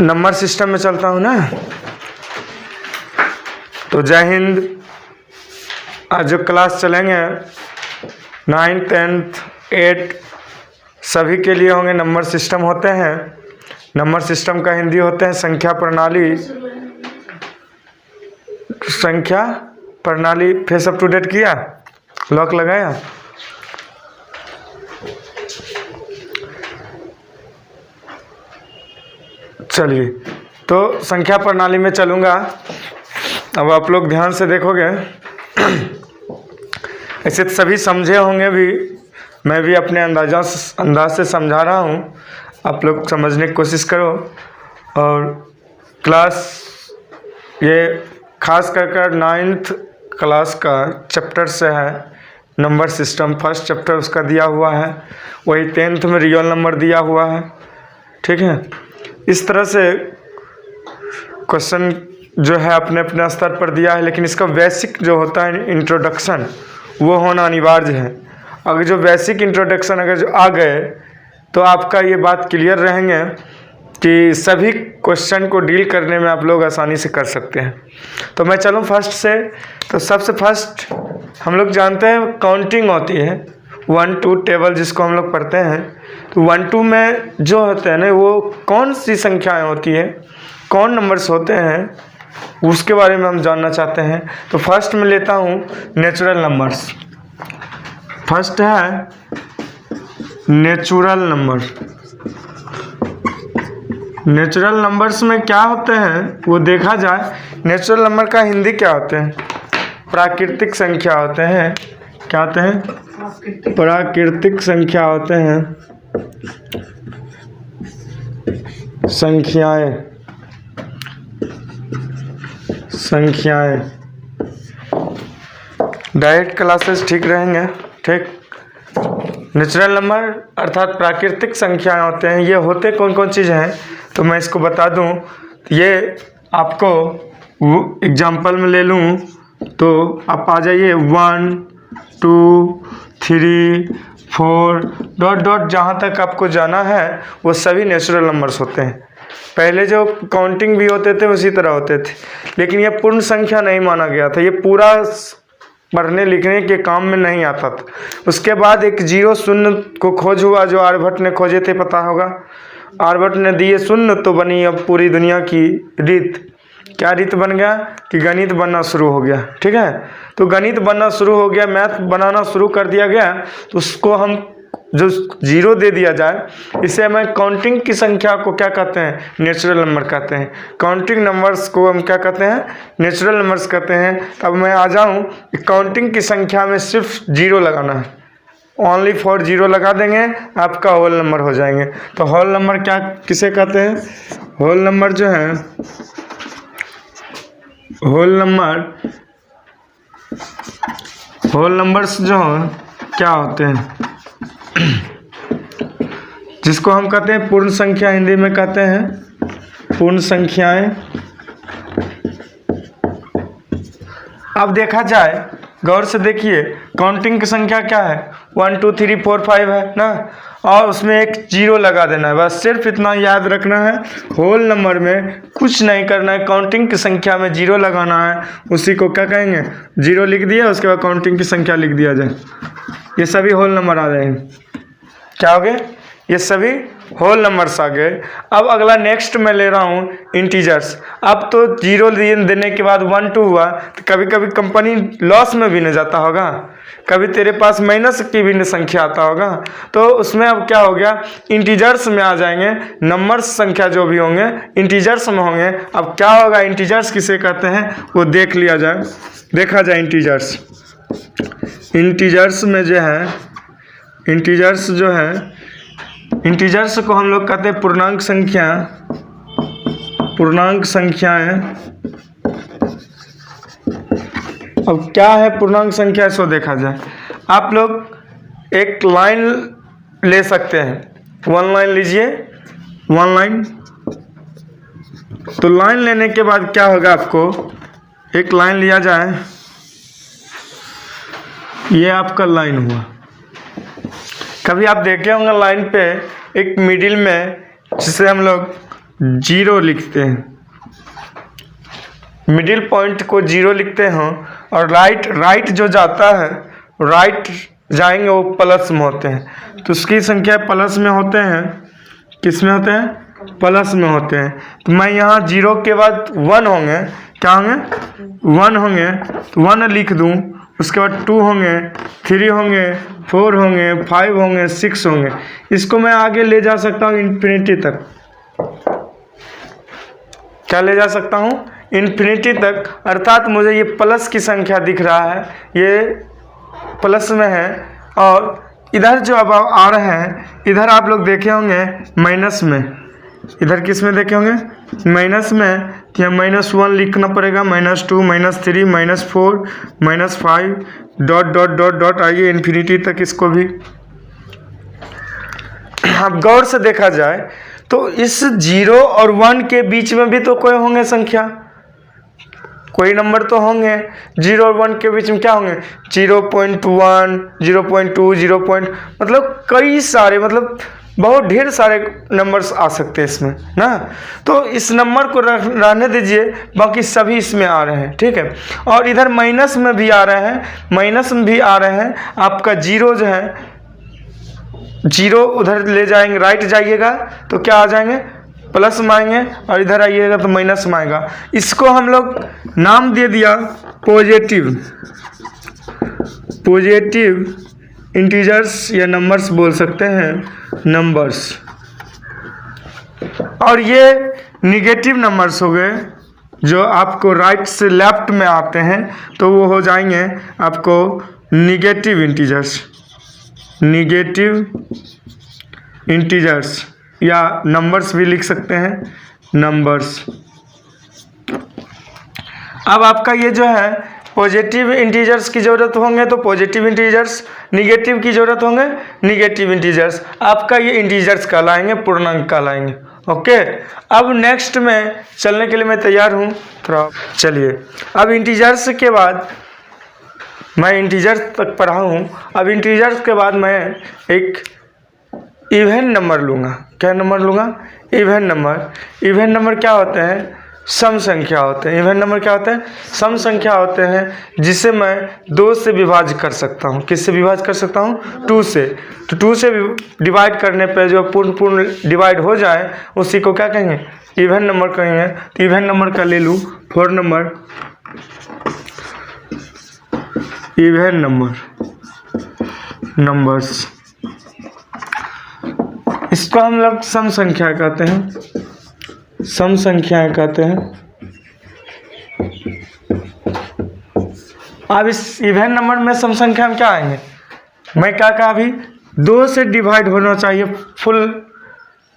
Number system में चलता हूँ ना। तो जय हिंद। आज जो क्लास चलेंगे 9th 10th 8 सभी के लिए होंगे। नंबर सिस्टम होते हैं। नंबर सिस्टम का हिंदी होते हैं संख्या प्रणाली। संख्या प्रणाली फेस अप टू डेट किया, लॉक लगाया। चलिए, तो संख्या प्रणाली में चलूँगा। अब आप लोग ध्यान से देखोगे। ऐसे तो सभी समझे होंगे भी, मैं भी अपने अंदाज से समझा रहा हूँ। आप लोग समझने की कोशिश करो। और क्लास ये खास कर 9th क्लास का चैप्टर से है। नंबर सिस्टम फर्स्ट चैप्टर उसका दिया हुआ है। वही 10th में रियल नंबर दिया हुआ है। ठीक है, इस तरह से क्वेश्चन जो है अपने अपने स्तर पर दिया है, लेकिन इसका बेसिक जो होता है इंट्रोडक्शन वो होना अनिवार्य है। अगर जो बेसिक इंट्रोडक्शन अगर जो आ गए तो आपका ये बात क्लियर रहेंगे कि सभी क्वेश्चन को डील करने में आप लोग आसानी से कर सकते हैं। तो मैं चलूँ फर्स्ट से। तो सबसे फर्स्ट हम लोग जानते हैं काउंटिंग होती है 1 2 टेबल जिसको हम लोग पढ़ते हैं। तो 1 2 में जो होते हैं ना वो कौन सी संख्याएं होती है, कौन नंबर्स होते हैं, उसके बारे में हम जानना चाहते हैं। तो फर्स्ट में लेता हूँ नेचुरल नंबर्स। फर्स्ट है नेचुरल नंबर। नेचुरल नंबर्स में क्या होते हैं वो देखा जाए। नेचुरल नंबर का हिंदी क्या होते हैं? प्राकृतिक संख्या होते हैं। क्या होते हैं? प्राकृतिक संख्या होते हैं। संख्याएं डायरेक्ट क्लासेस ठीक रहेंगे। ठीक, नेचुरल नंबर अर्थात प्राकृतिक संख्याएं होते हैं। ये होते कौन कौन चीज़ हैं तो मैं इसको बता दूं। ये आपको एग्जाम्पल में ले लूं तो आप आ जाइए 1 2 3 4 डॉट डॉट, जहाँ तक आपको जाना है वो सभी नेचुरल नंबर्स होते हैं। पहले जो काउंटिंग भी होते थे उसी तरह होते थे, लेकिन ये पूर्ण संख्या नहीं माना गया था। ये पूरा पढ़ने लिखने के काम में नहीं आता था। उसके बाद एक 0 शून्य को खोज हुआ जो आर्यभट्ट ने खोजे थे, पता होगा। आर्यभट्ट ने दिए शून्य तो बनी अब पूरी दुनिया की रीत। क्या रीत बन गया कि गणित बनना शुरू हो गया। ठीक है, तो गणित बनना शुरू हो गया, मैथ बनाना शुरू कर दिया गया। तो उसको हम जो 0 दे दिया जाए, इसे हमें काउंटिंग की संख्या को क्या कहते हैं? नेचुरल नंबर कहते हैं। काउंटिंग नंबर्स को हम क्या कहते हैं? नेचुरल नंबर्स कहते हैं। अब मैं आ जाऊं, काउंटिंग की संख्या में सिर्फ 0 लगाना है। ओनली फॉर 0 लगा देंगे, आपका होल नंबर हो जाएंगे। तो होल नंबर क्या किसे कहते हैं? होल नंबर जो है, होल नंबर्स जो क्या होते हैं, जिसको हम कहते हैं पूर्ण संख्या, हिंदी में कहते हैं पूर्ण संख्याएं। अब देखा जाए, गौर से देखिए, काउंटिंग की संख्या क्या है? 1 2 3 4 5 है ना, और उसमें एक 0 लगा देना है। बस सिर्फ इतना याद रखना है। होल नंबर में कुछ नहीं करना है, काउंटिंग की संख्या में 0 लगाना है। उसी को क्या कहेंगे? 0 लिख दिया, उसके बाद काउंटिंग की संख्या लिख दिया जाए। ये सभी होल नंबर आ जाएंगे। क्या हो गए? ये सभी होल नंबर्स आ गए। अब अगला नेक्स्ट मैं ले रहा हूँ इंटीजर्स। अब तो 0 देने के बाद 1 2 हुआ, तो कभी कभी कंपनी लॉस में भी न जाता होगा, कभी तेरे पास माइनस की भी संख्या आता होगा। तो उसमें अब क्या हो गया? इंटीजर्स में आ जाएंगे। नंबर्स संख्या जो भी होंगे इंटीजर्स में होंगे। अब क्या होगा? इंटीजर्स किसे कहते हैं वो देख लिया जाए, देखा जाए। इंटीजर्स में जो है, इंटीजर्स को हम लोग कहते हैं पूर्णांक संख्याएं। अब क्या है पूर्णांक संख्या, इसको देखा जाए। आप लोग एक लाइन ले सकते हैं। 1 लाइन लीजिए, 1 लाइन। तो लाइन लेने के बाद क्या होगा? आपको एक लाइन लिया जाए, ये आपका लाइन हुआ। कभी आप देखे होंगे लाइन पे एक मिडिल में, जिसे हम लोग जीरो लिखते हैं, मिडिल पॉइंट को जीरो लिखते हैं, और राइट जो जाता है, राइट जाएंगे वो प्लस में होते हैं, तो उसकी संख्या प्लस में होते हैं। किस में होते हैं? प्लस में होते हैं। तो मैं यहाँ जीरो के बाद 1 होंगे, क्या होंगे? 1 होंगे, तो 1 लिख दूँ। उसके बाद 2 होंगे, 3 होंगे, 4 होंगे, 5 होंगे, 6 होंगे। इसको मैं आगे ले जा सकता हूँ इन्फिनिटी तक। क्या ले जा सकता हूँ? इन्फिनिटी तक। अर्थात मुझे ये प्लस की संख्या दिख रहा है, ये प्लस में है, और इधर जो अब आ रहे हैं, इधर आप लोग देखे होंगे माइनस में। इधर किस में देखे होंगे? माइनस में। तो यहाँ -1 लिखना पड़ेगा, -2, -3, -4, -5, डॉट डॉट डॉट डॉट, आइए इन्फिनिटी तक इसको भी। अब गौर से देखा जाए तो इस 0 और 1 के बीच में भी तो कोई होंगे संख्या, कोई नंबर तो होंगे। 0 और 1 के बीच में क्या होंगे? 0.1, 0.2, 0. मतलब कई सारे, मतलब बहुत ढेर सारे नंबर्स आ सकते हैं इसमें ना। तो इस नंबर को रहने दीजिए, बाकी सभी इसमें आ रहे हैं, ठीक है। और इधर माइनस में भी आ रहे हैं, माइनस में भी आ रहे हैं। आपका 0 जो है, 0 उधर ले जाएंगे, राइट जाइएगा तो क्या आ जाएंगे? प्लस में आएंगे, और इधर आइएगा तो माइनस में आएगा। इसको हम लोग नाम दे दिया पॉजिटिव इंटीजर्स या नंबर्स बोल सकते हैं, नंबर्स। और ये निगेटिव नंबर्स हो गए जो आपको राइट से लेफ्ट में आते हैं, तो वो हो जाएंगे आपको निगेटिव इंटीजर्स या नंबर्स भी लिख सकते हैं, नंबर्स। अब आपका ये जो है पॉजिटिव इंटीजर्स की ज़रूरत होंगे तो पॉजिटिव इंटीजर्स, निगेटिव की ज़रूरत होंगे निगेटिव इंटीजर्स। आपका ये इंटीजर्स कहलाएंगे, पूर्णांक कहलाएंगे। ओके, अब नेक्स्ट में चलने के लिए मैं तैयार हूँ। थोड़ा चलिए, अब इंटीजर्स के बाद मैं इंटीजर्स तक पढ़ा हूँ। अब इंटीजर्स के बाद मैं एक इवन नंबर लूँगा। क्या नंबर लूँगा? Even number. इवन नंबर क्या होते हैं? सम संख्या होते हैं। इवन नंबर क्या होते हैं? सम संख्या होते हैं, जिसे मैं 2 से विभाज्य कर सकता हूँ। किससे विभाज्य कर सकता हूँ? 2 से। तो 2 से डिवाइड करने पे जो पूर्ण डिवाइड हो जाए उसी को क्या कहेंगे? इवन नंबर कहेंगे। तो इवन नंबर का ले लूँ 4 नंबर, इवन नंबर्स। इसको हम लोग सम संख्या कहते हैं, सम संख्याएं कहते हैं। अब इस इवन नंबर में सम संख्या में क्या आएंगे? मैं क्या कहा अभी? 2 से डिवाइड होना चाहिए, फुल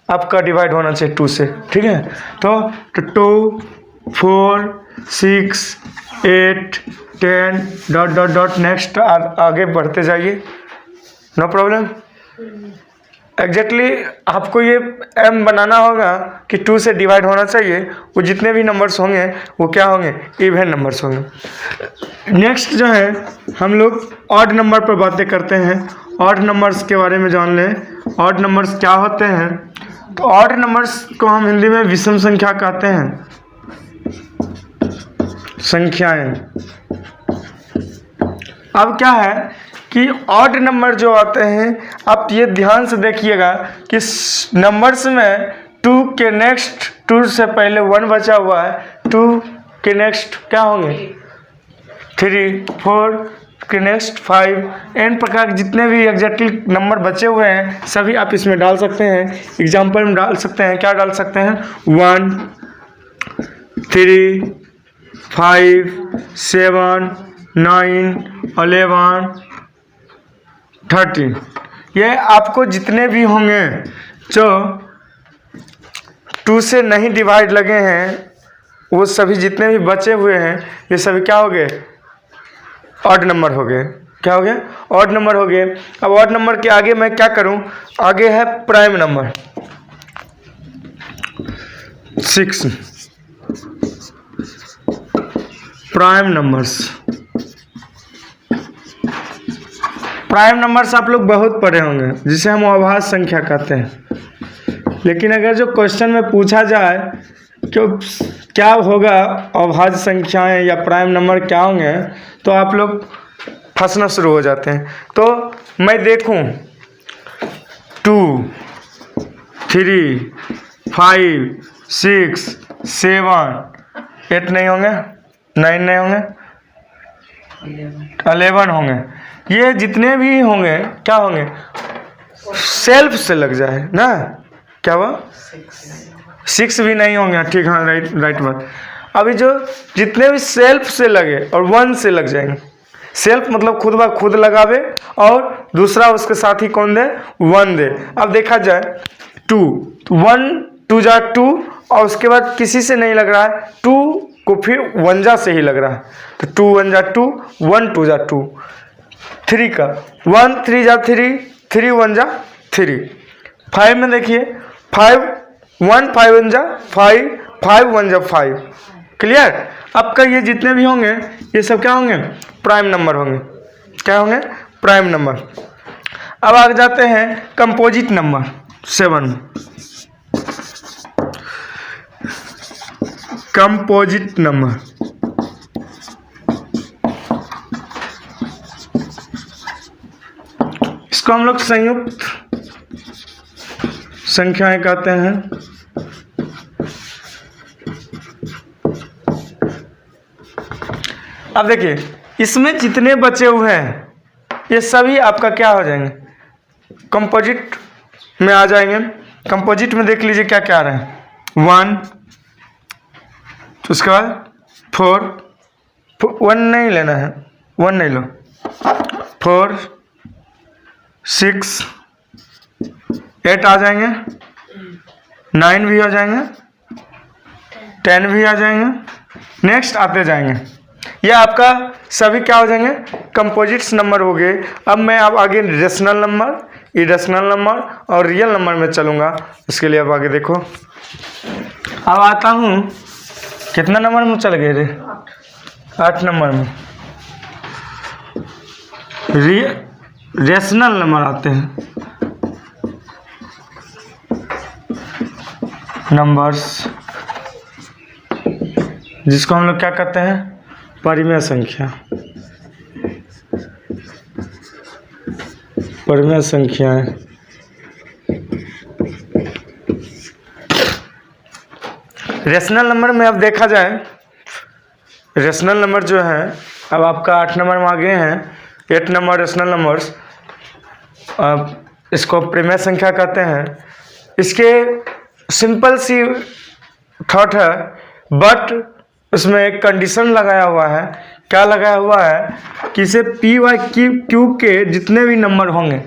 आपका डिवाइड होना चाहिए 2 से, ठीक है। तो 2, 4, 6, 8, 10, डॉट डॉट डॉट, नेक्स्ट आगे बढ़ते जाइए, नो प्रॉब्लम। एग्जैक्टली आपको ये m बनाना होगा कि 2 से डिवाइड होना चाहिए। वो जितने भी नंबर्स होंगे वो क्या होंगे? इवन नंबर्स होंगे। नेक्स्ट जो है हम लोग ऑड नंबर पर बातें करते हैं। ऑड नंबर्स के बारे में जान लें। ऑड नंबर्स क्या होते हैं? तो ऑड नंबर्स को हम हिंदी में विषम संख्या कहते हैं, संख्याएं। अब क्या है कि ऑड नंबर जो आते हैं, आप ये ध्यान से देखिएगा कि नंबर्स में 2 के नेक्स्ट 2 से पहले 1 बचा हुआ है, 2 के नेक्स्ट क्या होंगे? 3, 4 के नेक्स्ट 5, एन प्रकार के जितने भी एग्जैक्टली नंबर बचे हुए हैं सभी आप इसमें डाल सकते हैं। एग्जाम्पल में डाल सकते हैं, क्या डाल सकते हैं? 1, 3, 5, 7, 9, 11, 13। ये आपको जितने भी होंगे जो 2 से नहीं डिवाइड लगे हैं, वो सभी जितने भी बचे हुए हैं ये सभी क्या हो गए? ऑड नंबर हो गए। क्या हो गया? ऑड नंबर हो गए। अब ऑड नंबर के आगे मैं क्या करूं? आगे है prime number 6। Prime numbers, prime numbers आप लोग बहुत पढ़े होंगे, जिसे हम अभाज्य संख्या कहते हैं। लेकिन अगर जो क्वेश्चन में पूछा जाए कि क्या होगा अभाज्य संख्याएं या प्राइम नंबर क्या होंगे, तो आप लोग फंसना शुरू हो जाते हैं। तो मैं देखूं 2, 3, 5, 6, 7, 8 नहीं होंगे, 9 नहीं होंगे, 11 होंगे। ये जितने भी होंगे क्या होंगे, सेल्फ से लग जाए ना, क्या हुआ 6 भी नहीं होंगे, ठीक, हाँ राइट बात। अभी जो जितने भी सेल्फ से लगे और 1 से लग जाएंगे, सेल्फ मतलब खुद ब खुद लगावे और दूसरा उसके साथ ही कौन दे, 1 दे। अब देखा जाए 2, 1 2 जा 2 और उसके बाद किसी से नहीं लग रहा है, 2 को फिर 1 जा से ही लग रहा है, तो 2 1 जा 2, 1 2 जा 2। 3 का 1 3 जा 3, 3 1 जा 3। 5 में देखिए 5 1 5 1 जा 5, 5 1 जा 5। क्लियर। अब का ये जितने भी होंगे ये सब क्या होंगे, प्राइम नंबर होंगे। क्या होंगे, प्राइम नंबर। अब आगे जाते हैं कंपोजिट नंबर 7। कंपोजिट नंबर इसको हम लोग संयुक्त संख्याएं कहते हैं। अब देखिए इसमें जितने बचे हुए हैं ये सभी आपका क्या हो जाएंगे, कंपोजिट में आ जाएंगे। कंपोजिट में देख लीजिए क्या क्या आ रहा है, 1, तो उसके बाद 4, 1 नहीं लेना है, 1 नहीं लो, 4 6 8 आ जाएंगे, 9 भी आ जाएंगे, 10 भी आ जाएंगे। नेक्स्ट आते जाएंगे, ये आपका सभी क्या हो जाएंगे, कंपोजिट्स नंबर हो गए। अब मैं अब आगे रेशनल नंबर, इरेशनल नंबर और रियल नंबर में चलूँगा, उसके लिए अब आगे देखो। अब आता हूँ कितना नंबर में चल गए रे, 8 नंबर में रेशनल नंबर आते हैं। नंबर्स जिसको हम लोग क्या कहते हैं, परिमेय संख्या। परिमेय संख्याएं रेशनल नंबर में अब देखा जाए, रेशनल नंबर जो है अब आपका 8 नंबर में आ गए हैं, 8 नंबर रेशनल नंबर्स। अब इसको परिमेय संख्या कहते हैं। इसके सिंपल सी थॉट है, बट उसमें एक कंडीशन लगाया हुआ है। क्या लगाया हुआ है कि इसे पी वाई क्यू के जितने भी नंबर होंगे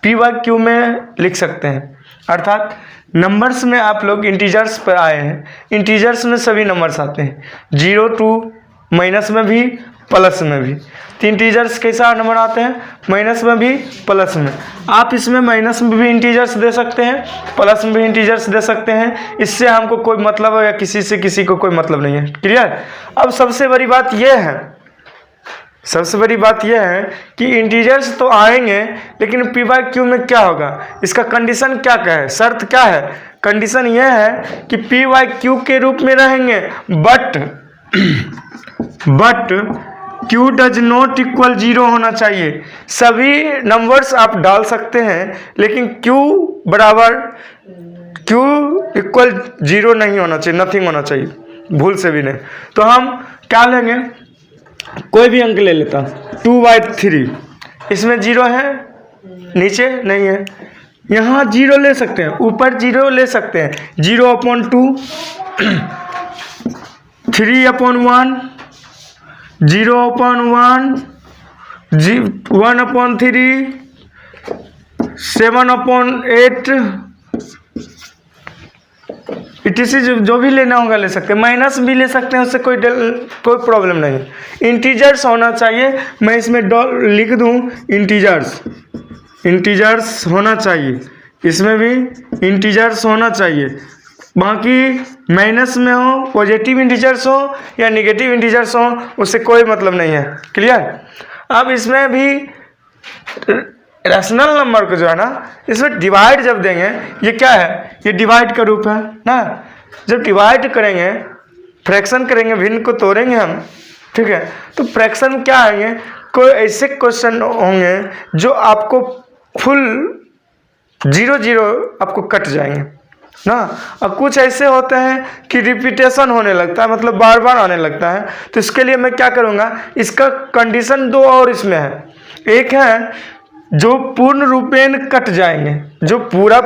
पी वाई क्यू में लिख सकते हैं। अर्थात नंबर्स में आप लोग इंटीजर्स पर आए हैं, इंटीजर्स में सभी नंबर्स आते हैं, 0 to माइनस में भी प्लस में भी। तो इंटीजर्स कैसा नंबर आते हैं, माइनस में भी प्लस में। आप इसमें माइनस में भी इंटीजर्स दे सकते हैं, प्लस में भी इंटीजर्स दे सकते हैं। इससे हमको कोई मतलब है या किसी को कोई मतलब नहीं है। क्लियर। अब सबसे बड़ी बात यह है, सबसे बड़ी बात यह है कि इंटीजर्स तो आएंगे, लेकिन पी वाई क्यू में क्या होगा, इसका कंडीशन क्या है, शर्त क्या है। कंडीशन यह है कि पी वाई क्यू के रूप में रहेंगे, but Q does not equal 0 होना चाहिए। सभी नंबर्स आप डाल सकते हैं, लेकिन क्यू बराबर क्यू इक्वल 0 नहीं होना चाहिए, नथिंग होना चाहिए, भूल से भी नहीं। तो हम क्या लेंगे, कोई भी अंक ले लेता, 2/3। इसमें 0 है, नीचे नहीं है, यहाँ 0 ले सकते हैं, ऊपर 0 ले सकते हैं, 0/2, 3/1, 0/1, 1/3, 7/8, इटीसी जो भी लेना होगा ले सकते हैं। माइनस भी ले सकते हैं, उससे कोई प्रॉब्लम नहीं। इंटीजर्स होना चाहिए, मैं इसमें लिख दूं इंटीजर्स होना चाहिए, इसमें भी इंटीजर्स होना चाहिए। बाकी माइनस में हो, पॉजिटिव इंटीजर्स हो या नेगेटिव इंटीजर्स हो, उससे कोई मतलब नहीं है। क्लियर। अब इसमें भी रैशनल नंबर को जो है ना, इसमें डिवाइड जब देंगे, ये क्या है, ये डिवाइड का रूप है ना। जब डिवाइड करेंगे, फ्रैक्शन करेंगे, भिन्न को तोड़ेंगे हम, ठीक है, तो फ्रैक्शन में क्या आएंगे, कोई ऐसे क्वेश्चन होंगे जो आपको फुल 0 आपको कट जाएंगे ना। अब कुछ ऐसे होते हैं कि रिपीटेशन होने लगता है, मतलब बार बार आने लगता है। तो इसके लिए मैं क्या करूँगा, इसका कंडीशन दो और इसमें है। एक है जो पूर्ण रूपेण कट जाएंगे, जो पूरा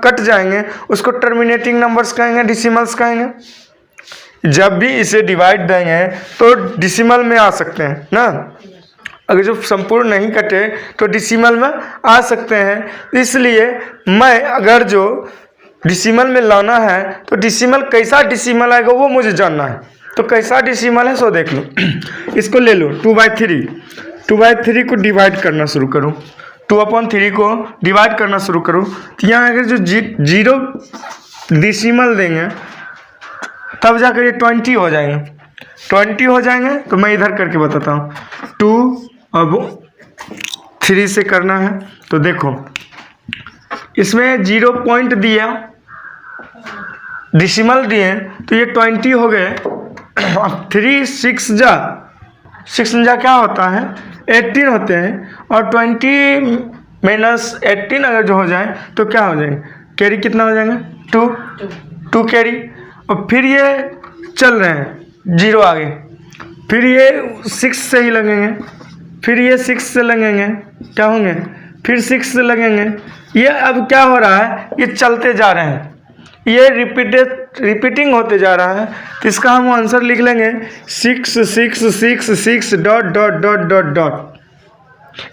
कट जाएंगे उसको टर्मिनेटिंग नंबर्स कहेंगे, डिसिमल्स कहेंगे। जब भी इसे डिवाइड देंगे तो डिसिमल में आ सकते हैं ना। अगर जो संपूर्ण नहीं कटे तो डिसिमल में आ सकते हैं। इसलिए मैं अगर जो डिसिमल में लाना है तो डिसिमल कैसा डिसिमल आएगा वो मुझे जानना है। तो कैसा डिसिमल है सो देख लो। इसको ले लो 2/3, 2/3 को डिवाइड करना शुरू करूँ, 2/3 को डिवाइड करना शुरू करूँ। तो यहाँ अगर जो 0 डिसिमल देंगे तब जाकर ये 20 हो जाएंगे, 20 हो जाएंगे। तो मैं इधर करके बताता हूँ, 2 अब 3 से करना है। तो देखो इसमें 0 पॉइंट दिया, डिसिमल दिए, तो ये 20 हो गए। अब 3 6 जा क्या होता है, 18 होते हैं। और 20 - 18 अगर जो हो जाए तो क्या हो जाएंगे, कैरी कितना हो जाएंगे, 2 कैरी। और फिर ये चल रहे हैं 0 आगे, फिर ये 6 से ही लगेंगे, फिर ये 6 से लगेंगे, क्या होंगे, फिर 6 से लगेंगे। ये अब क्या हो रहा है, ये चलते जा रहे हैं, ये रिपीटिंग होते जा रहा है। तो इसका हम आंसर लिख लेंगे 6 6 6 6 डॉट।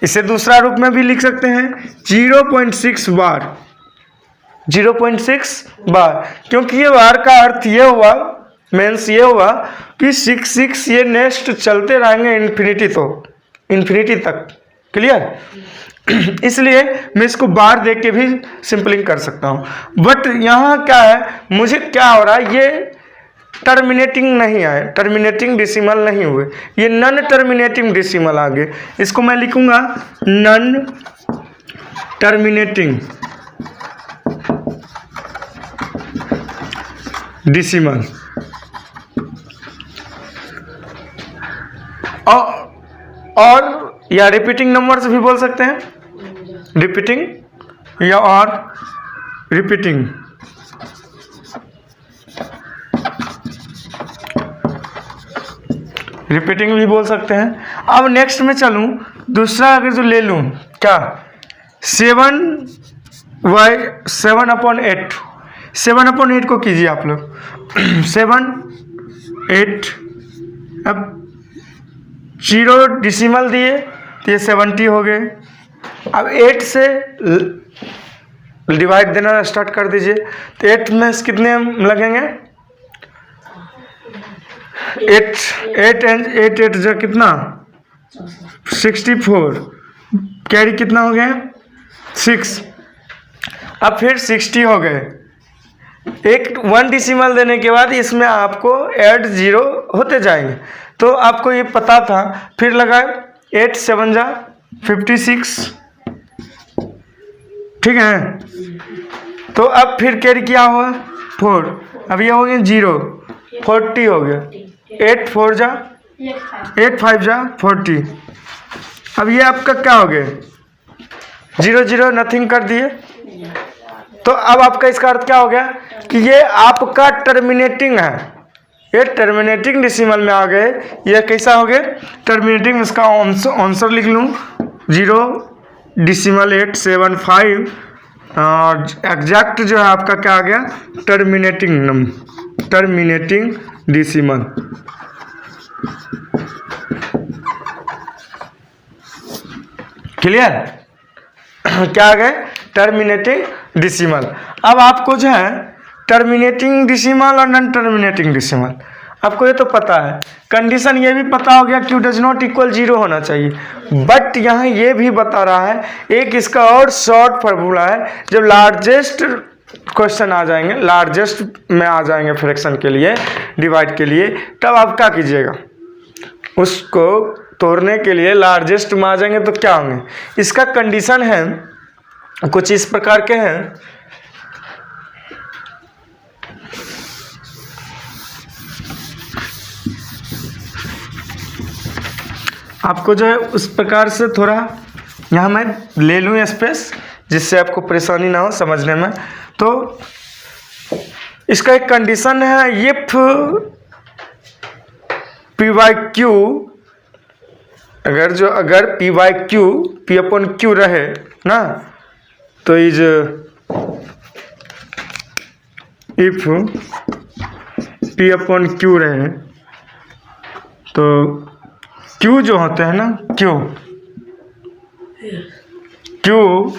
इसे दूसरा रूप में भी लिख सकते हैं 0.6 बार, 0.6 बार, क्योंकि ये बार का अर्थ ये हुआ, मीन्स ये हुआ कि 6 ये नेक्स्ट चलते रहेंगे इन्फिनिटी तक। क्लियर। इसलिए मैं इसको बार देख के भी सिंपलिंग कर सकता हूँ। बट यहाँ क्या है, मुझे क्या हो रहा है, ये टर्मिनेटिंग नहीं आए, टर्मिनेटिंग डिसिमल नहीं हुए, ये नॉन टर्मिनेटिंग डिसिमल आ गए। इसको मैं लिखूंगा नॉन टर्मिनेटिंग डिसिमल। और या रिपीटिंग नंबर्स भी बोल सकते हैं, रिपीटिंग या और रिपीटिंग। रिपीटिंग भी बोल सकते हैं। अब नेक्स्ट में चलूं, दूसरा अगर जो ले लूं, क्या 7/8, 7/8 को कीजिए आप लोग। 7 8, अब 0 डिसिमल दिए तो ये 70 हो गए। अब 8 से डिवाइड देना स्टार्ट कर दीजिए। तो 8 में कितने लगेंगे, 8 जो कितना 64, कैरी कितना हो गया 6। अब फिर 60 हो गए। 1 डिसिमल देने के बाद इसमें आपको ऐड 0 होते जाएंगे। तो आपको ये पता था। फिर लगाए 8 7 जा 56, ठीक है। तो अब फिर कैरी क्या हुआ 4, अब ये हो गया 0, 40 हो गया। 8 4 जा 8 5 जा 40। अब ये आपका क्या हो गया 0 0 नथिंग कर दिए। तो अब आपका इसका अर्थ क्या हो गया कि ये आपका टर्मिनेटिंग है, ये टर्मिनेटिंग डिसिमल में आ गए। ये कैसा हो गया टर्मिनेटिंग। इसका आंसर लिख लूँ 0.875 और एग्जैक्ट जो है आपका क्या आ गया टर्मिनेटिंग डिसिमल। क्लियर। क्या आ गए टर्मिनेटिंग डिसिमल। अब आपको जो है टर्मिनेटिंग डिसिमल और नॉन टर्मिनेटिंग डिसिमल आपको ये तो पता है। कंडीशन ये भी पता हो गया Q डज नॉट इक्वल 0 होना चाहिए। बट यहाँ ये भी बता रहा है एक इसका और शॉर्ट फार्मूला है। जब लार्जेस्ट क्वेश्चन आ जाएंगे, लार्जेस्ट में आ जाएंगे फ्रैक्शन के लिए, डिवाइड के लिए, तब आप क्या कीजिएगा उसको तोड़ने के लिए लार्जेस्ट में आ जाएंगे तो क्या होंगे। इसका कंडीशन है कुछ इस प्रकार के हैं। आपको जो है उस प्रकार से थोड़ा यहाँ मैं ले लूँ स्पेस, जिससे आपको परेशानी ना हो समझने में। तो इसका एक कंडीशन है, इफ पी बाई क्यू, अगर P by Q P upon Q रहे ना, तो is if P upon Q रहे, तो क्यू जो होते हैं ना, क्यू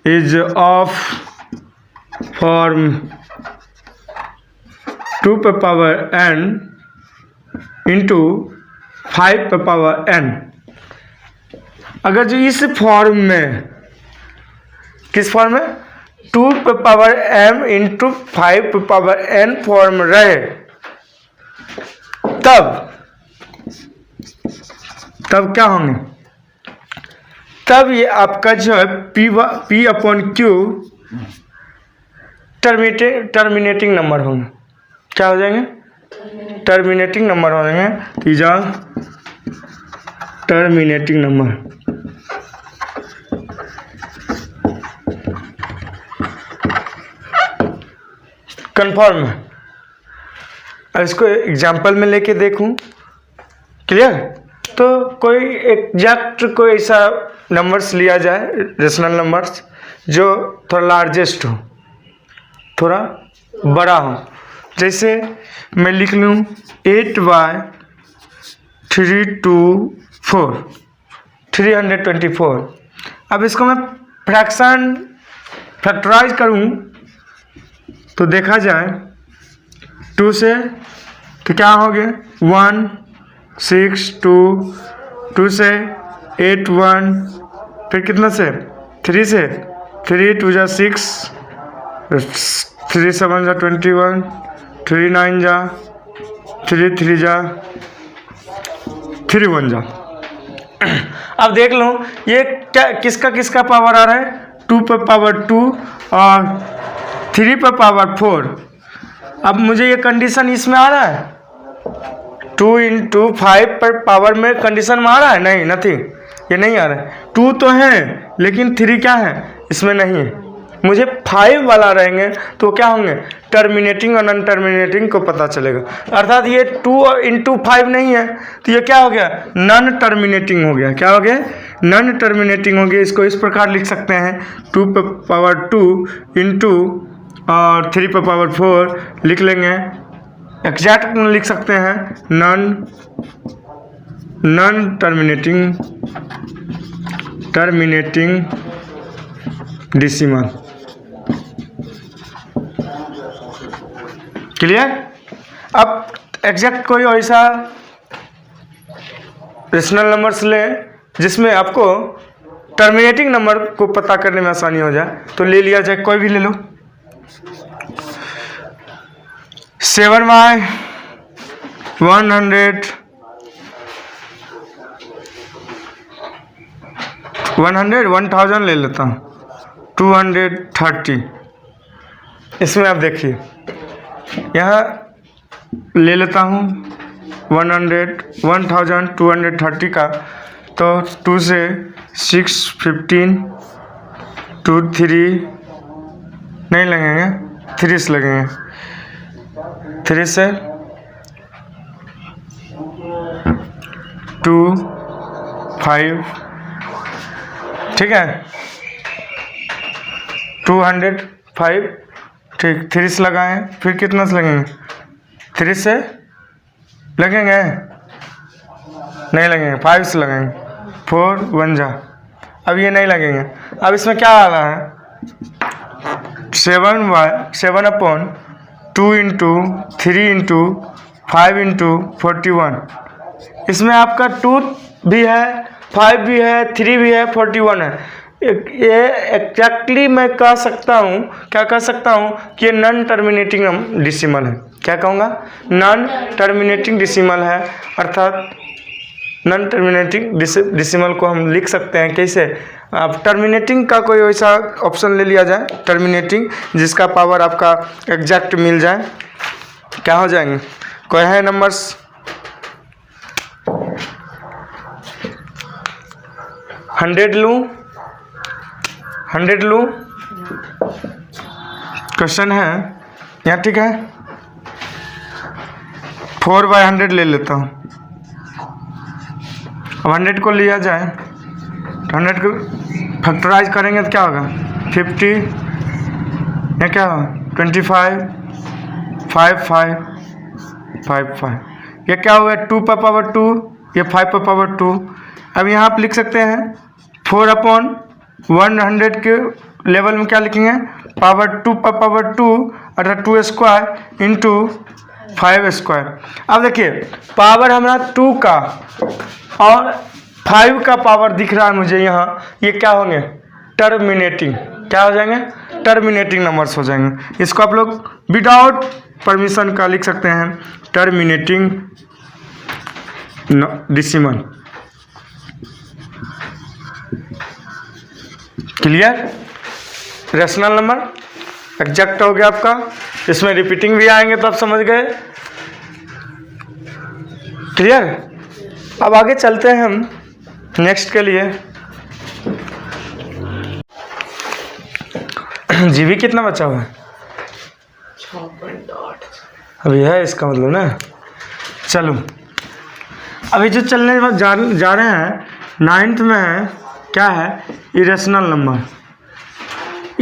इज ऑफ फॉर्म 2 पे पावर n इंटू 5 पे पावर n। अगर जो इस फॉर्म में, किस फॉर्म में, 2 पे पावर m इंटू 5 पे पावर n फॉर्म रहे, तब क्या होंगे, तब ये आपका जो है P upon Q terminating number होंगे। क्या हो जाएंगे, टर्मिनेटिंग नंबर हो जाएंगे। तीजा टर्मिनेटिंग नंबर। कंफर्म है। अब इसको एग्जाम्पल में लेके देखूं, क्लियर। तो कोई एग्जैक्ट कोई ऐसा नंबर्स लिया जाए, रेशनल नंबर्स, जो थोड़ा लार्जेस्ट हो, थोड़ा बड़ा हो। जैसे मैं लिख लूँ 8/324 324। अब इसको मैं फैक्टराइज करूँ तो देखा जाए 2 से तो क्या हो गया 1 6 2, 2 से 8 1, फिर कितना से 3 से 3 2 जा 6, 3 7 जा 21, 3 9 जा 3 3 जा 3 1 जा। अब देख लो ये क्या किसका पावर आ रहा है, 2 पे पावर 2 और 3 पे पावर 4। अब मुझे ये कंडीशन इसमें आ रहा है 2 इंटू 5 पर पावर में कंडीशन में आ रहा है, नहीं, नथिंग, ये नहीं आ रहा है। 2 तो है लेकिन 3 क्या है, इसमें नहीं है। मुझे 5 वाला रहेंगे तो क्या होंगे, टर्मिनेटिंग और नॉन टर्मिनेटिंग को पता चलेगा। अर्थात ये 2 इंटू 5 नहीं है तो ये क्या हो गया, नॉन टर्मिनेटिंग हो गया। क्या हो गया, नॉन टर्मिनेटिंग हो गया। इसको इस प्रकार लिख सकते हैं 2 पे पावर 2 इंटू और 3 पे पावर 4 लिख लेंगे। एग्जैक्ट लिख सकते हैं नॉन टर्मिनेटिंग डेसिमल। क्लियर। अब एग्जैक्ट कोई ऐसा रेशनल नंबर्स ले जिसमें आपको टर्मिनेटिंग नंबर को पता करने में आसानी हो जाए, तो ले लिया जाए, कोई भी ले लो। 7/100 1000 ले लेता हूँ, 230। इसमें आप देखिए यहाँ ले लेता हूँ 1230 का, तो 2 से 6 15 2 3 नहीं लगेंगे, 3 से लगेंगे, 3 से 2 5, ठीक है, 205, ठीक, 3 से लगाएं, फिर कितना से लगेंगे, 3 से लगेंगे, नहीं लगेंगे, 5 से लगेंगे, 4 1 जा। अब ये नहीं लगेंगे। अब इसमें क्या आ रहा है, 7/2 इंटू 3 इंटू 5 इंटू 41। इसमें आपका 2 भी है, 5 भी है, 3 भी है, 41 है। ये एग्जैक्टली मैं कह सकता हूँ, क्या कह सकता हूँ कि ये नॉन टर्मिनेटिंग डेसिमल है। क्या कहूँगा, नॉन टर्मिनेटिंग डेसिमल है। अर्थात नॉन टर्मिनेटिंग डिसिमल को हम लिख सकते हैं कैसे? आप टर्मिनेटिंग का कोई वैसा ऑप्शन ले लिया जाए, टर्मिनेटिंग जिसका पावर आपका एग्जैक्ट मिल जाए, क्या हो जाएंगे? कोई है नंबर्स? 100 लूँ, 100 लूँ, क्वेश्चन है यहाँ, ठीक है। 4/100 ले लेता हूँ। अब 100 को लिया जाए तो 100 को फैक्टराइज करेंगे तो क्या होगा? 50, या क्या होगा? 25, 55, 55, ये क्या होगा? 2 पर पावर 2, ये 5 पर पावर 2। अब यहाँ आप लिख सकते हैं 4/100 के लेवल में क्या लिखेंगे? पावर 2 पर पावर 2 अर्थात 2 स्क्वायर इंटू 5 स्क्वायर। अब देखिए पावर हमारा 2 का और 5 का पावर दिख रहा है मुझे यहाँ, ये क्या होंगे? टर्मिनेटिंग। क्या हो जाएंगे? टर्मिनेटिंग नंबर्स हो जाएंगे। इसको आप लोग विदाउट परमिशन का लिख सकते हैं, terminating decimal. Clear? Rational number exact हो गया आपका, इसमें रिपीटिंग भी आएंगे तो आप समझ गए। क्लियर? अब आगे चलते हैं हम नेक्स्ट के लिए। जीबी कितना बचा हुआ है? 6.8 अभी है इसका मतलब ना। चलो अभी जो चलने जा रहे हैं 9th में है, क्या है? Irrational number.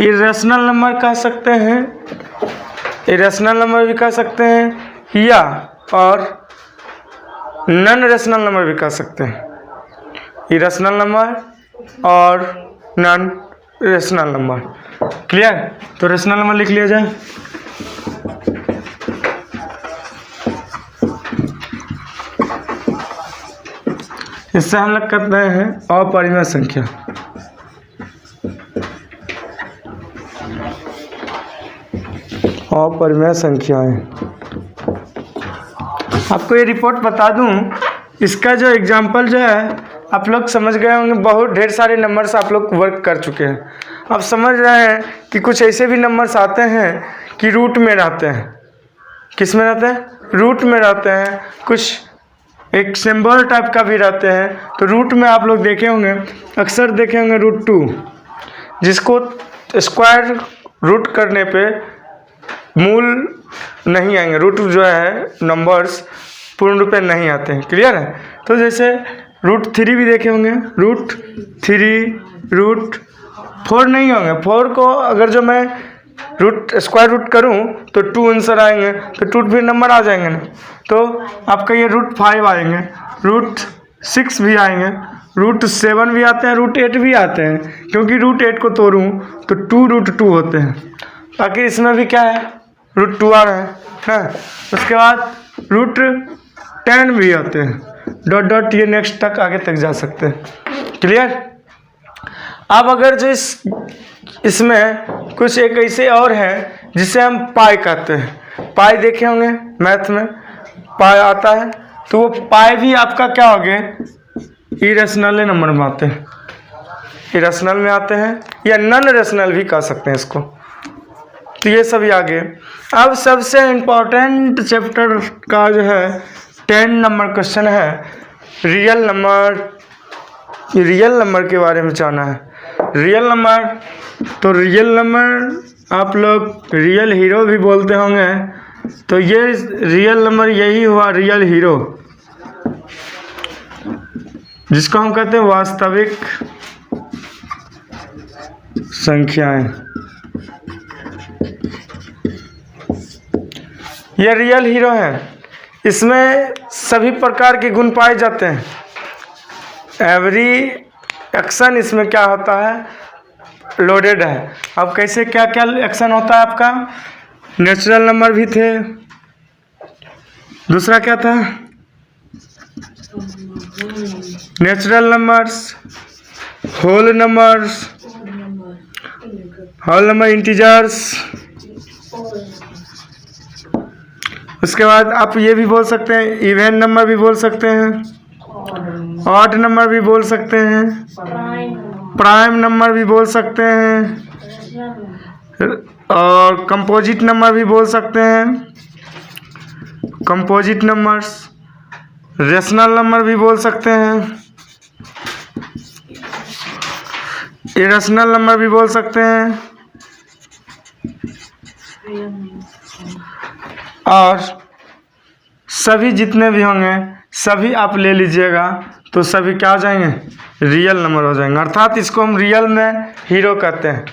इरेशनल नंबर कह सकते हैं, इरेशनल नंबर भी कह सकते हैं, या और नॉन रेशनल नंबर भी कह सकते हैं। इरेशनल नंबर और नॉन रेशनल नंबर। क्लियर? तो रेशनल नंबर लिख लिया जाए। इससे हम लोग करते हैं अपरिमेय संख्या। अपरिमेय संख्याएं। आपको ये रिपोर्ट बता दूं, इसका जो एग्जाम्पल जो है आप लोग समझ गए होंगे, बहुत ढेर सारे नंबर्स आप लोग वर्क कर चुके हैं। अब समझ रहे हैं कि कुछ ऐसे भी नंबर्स आते हैं कि रूट में रहते हैं। किस में रहते हैं? रूट में रहते हैं। कुछ एक सिंबल टाइप का भी रहते हैं। तो रूट में आप लोग देखे होंगे, अक्सर देखे होंगे √2, जिसको स्क्वायर रूट करने पे मूल नहीं आएंगे। रूट जो है नंबर्स पूर्ण रूप में नहीं आते हैं। क्लियर है? तो जैसे √3 भी देखे होंगे, √3, √4 नहीं होंगे। 4 को अगर जो मैं स्क्वायर रूट करूं तो 2 आंसर आएंगे, तो 2 फिर नंबर आ जाएंगे ना। तो आपका ये √5 आएंगे, √6 भी आएंगे, √7 भी आते हैं, √8 भी आते हैं। क्योंकि √8 को तोड़ूं तो 2√2 होते हैं। बाकी इसमें भी क्या है? √2 आ रहे हैं ना। उसके बाद √10 भी आते हैं, डॉट डॉट ये नेक्स्ट तक आगे तक जा सकते हैं। क्लियर? अब अगर जो इसमें कुछ एक ऐसे और हैं जिसे हम पाई कहते हैं। पाई देखे होंगे मैथ में, पाई आता है, तो वो पाई भी आपका क्या हो गए? इरेशनल नंबर में आते हैं। इरेशनल में आते हैं या नॉन रेशनल भी कह सकते हैं इसको। तो ये सभी आगे। अब सबसे इम्पोर्टेंट चैप्टर का जो है 10 नंबर क्वेश्चन है रियल नंबर। रियल नंबर के बारे में जाना है। रियल नंबर, तो रियल नंबर आप लोग रियल हीरो भी बोलते होंगे। तो ये रियल नंबर यही हुआ, रियल हीरो, जिसको हम कहते हैं वास्तविक संख्याएं। ये रियल हीरो है। इसमें सभी प्रकार के गुण पाए जाते हैं। एवरी एक्शन इसमें क्या होता है? लोडेड है। अब कैसे क्या क्या एक्शन होता है आपका? नेचुरल नंबर भी थे, दूसरा क्या था? Natural numbers, whole numbers, whole number integers. उसके बाद आप ये भी बोल सकते हैं, इवन नंबर भी बोल सकते हैं। ऑड नंबर भी बोल सकते हैं, प्राइम नंबर भी बोल सकते हैं, और कंपोजिट नंबर भी बोल सकते हैं, कंपोजिट नंबर्स, रेशनल नंबर भी बोल सकते हैं, इरेशनल नंबर भी बोल सकते हैं, और सभी जितने भी होंगे सभी आप ले लीजिएगा तो सभी क्या हो जाएंगे, रियल नंबर हो जाएंगे। अर्थात इसको हम रियल में हीरो कहते हैं।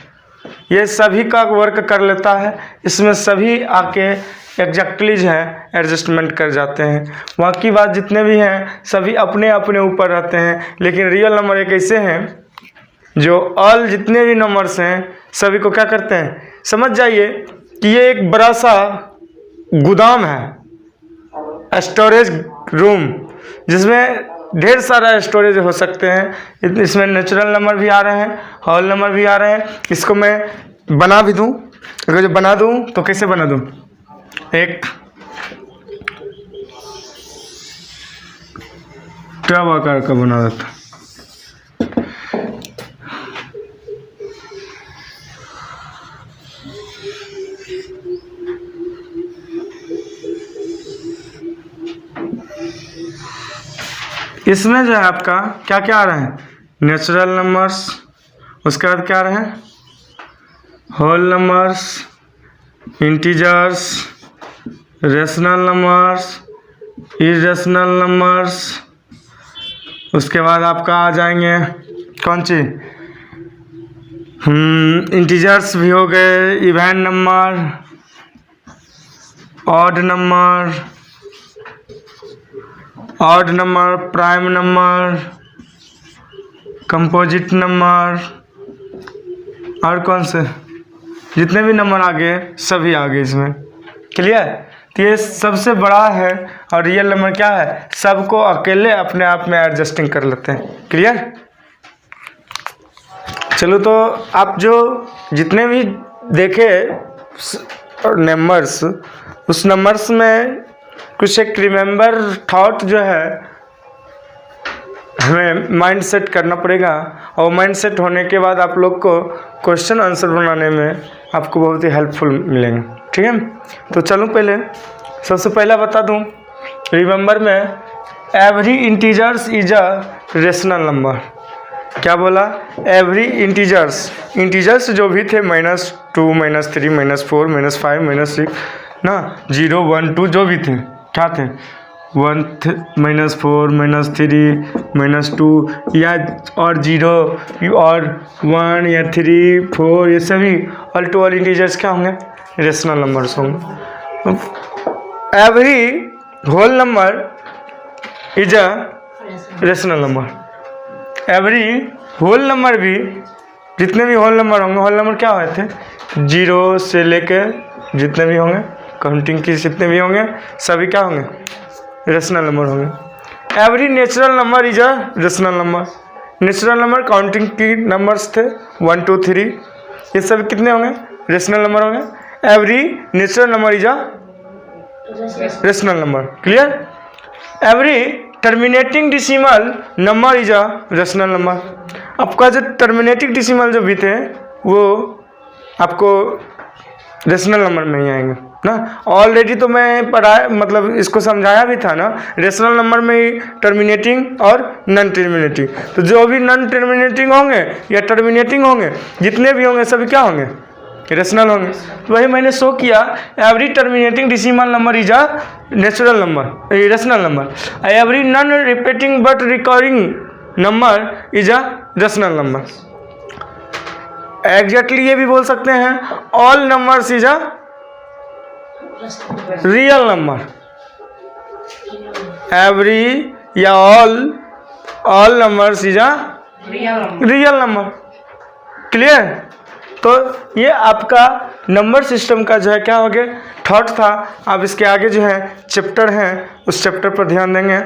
ये सभी का वर्क कर लेता है, इसमें सभी आके एग्जैक्टली जो है एडजस्टमेंट कर जाते हैं। बाकी बात जितने भी हैं सभी अपने अपने ऊपर रहते हैं, लेकिन रियल नंबर एक ऐसे हैं जो ऑल जितने भी नंबर्स हैं सभी को क्या करते हैं, समझ जाइए कि ये एक बड़ा सा गोदाम है, स्टोरेज रूम, जिसमें ढेर सारा स्टोरेज हो सकते हैं। इसमें नेचुरल नंबर भी आ रहे हैं, होल नंबर भी आ रहे हैं। इसको मैं बना भी दूं, अगर जो बना दूं तो कैसे बना दूं, एक टब आकार का बना देता। इसमें जो है आपका क्या क्या आ रहे हैं, नेचुरल नंबर्स, उसके बाद क्या आ रहे हैं, whole numbers, integers, rational numbers, irrational numbers, उसके बाद आपका आ जाएंगे कौन सी, इंटीजर्स भी हो गए, even number, odd number, odd number, prime number, composite number, और कौन से जितने भी नंबर आ गए सभी आ गए इसमें। क्लियर? तो ये सबसे बड़ा है और रियल नंबर क्या है, सबको अकेले अपने आप में एडजस्टिंग कर लेते हैं। क्लियर? चलो, तो आप जो जितने भी देखे नंबर्स, उस नंबर्स में कुछ एक रिमेंबर थॉट जो है हमें माइंड सेट करना पड़ेगा, और माइंड सेट होने के बाद आप लोग को क्वेश्चन आंसर बनाने में आपको बहुत ही हेल्पफुल मिलेंगे। ठीक है? तो चलो पहले सबसे पहला बता दूं, रिमेंबर में every integers is a rational number. क्या बोला? एवरी इंटीजर्स जो भी थे, -2, -3, -4, -5, -6 ना, 0, 1, 2 जो भी थे, क्या थे, 1, -4, -3, -2 या और 0 और 1 या 3, 4, ये सभी ऑल टू ऑल इंटीजर्स क्या होंगे, रेशनल नंबर्स होंगे। Every whole number is a rational number. Every whole number भी, जितने भी होल नंबर होंगे, होल नंबर क्या होते हैं, 0 से लेके जितने भी होंगे, काउंटिंग की जितने भी होंगे सभी क्या होंगे, रेशनल नंबर होंगे। Every natural number is a rational number. Natural number counting की नंबर्स थे 1, 2, 3, ये सब कितने होंगे, रेशनल नंबर होंगे। Every natural number is a rational number. Clear? Every terminating decimal number is a rational number. आपका जो टर्मिनेटिंग डिसिमल जो भी थे वो आपको रेशनल नंबर में ही आएंगे ना। ऑलरेडी तो मैं पढ़ाया, मतलब इसको समझाया भी था ना, रेशनल नंबर में ही टर्मिनेटिंग और नॉन टर्मिनेटिंग। तो जो भी नॉन टर्मिनेटिंग होंगे या टर्मिनेटिंग होंगे, जितने भी होंगे सभी क्या होंगे, रेशनल होंगे। तो वही मैंने शो किया, every terminating decimal number is a natural number, rational number. Every non repeating but recurring number is a rational number. Exactly ये भी बोल सकते हैं, all numbers is a real number. Every या all numbers is a real number. Clear? तो ये आपका number system का जो है क्या हो गया, थॉट था। अब इसके आगे जो है चैप्टर है, उस चैप्टर पर ध्यान देंगे।